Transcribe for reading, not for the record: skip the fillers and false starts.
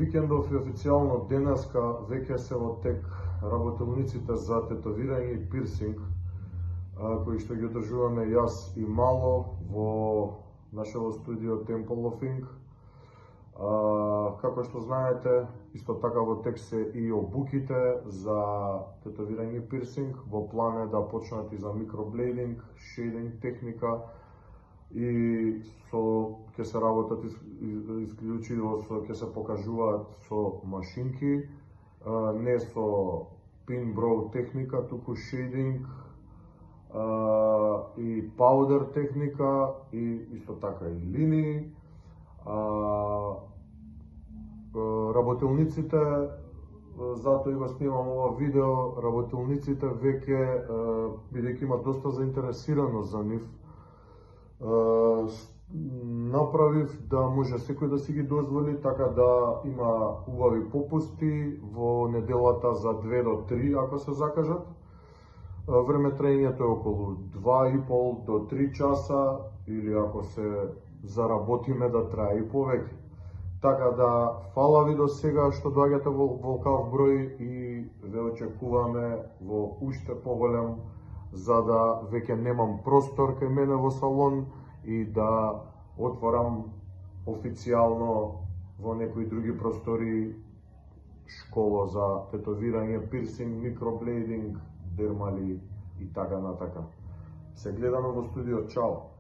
Викендов и официјално денеска веќе се во тек работилниците за тетовирање и пирсинг, кои што ги одржуваме јас и Мало во нашето студио Temple of Ink. Како што знаете, исто така во тек се и обуките за тетовирање и пирсинг. Во план е да почнат и за микроблейдинг, шейдинг техника, и ќе се работат исклучиво ќе се покажуваат со машинки, не со pin brow техника, туку шейдинг и паудер техника и исто така и линии. Работилниците, затоа и го снимам ова видео, работилниците веќе, бидејќи има доста заинтересираност за нив, направив да може секој да си ги дозволи, така да има убави попусти во неделата за 2 до 3, ако се закажат. Време траењето е околу 2,5 до 3 часа, или ако се заработиме да трае и повеќе. Така да, фала ви до сега што доаѓате во ваков број и ве очекуваме во уште поголем, за да веќе немам простор кај мене во салон и да отворам официјално во некои други простори школа за тетовирање, пирсинг, микроблейдинг, дермали и така натака. Се гледаме во студио, чао!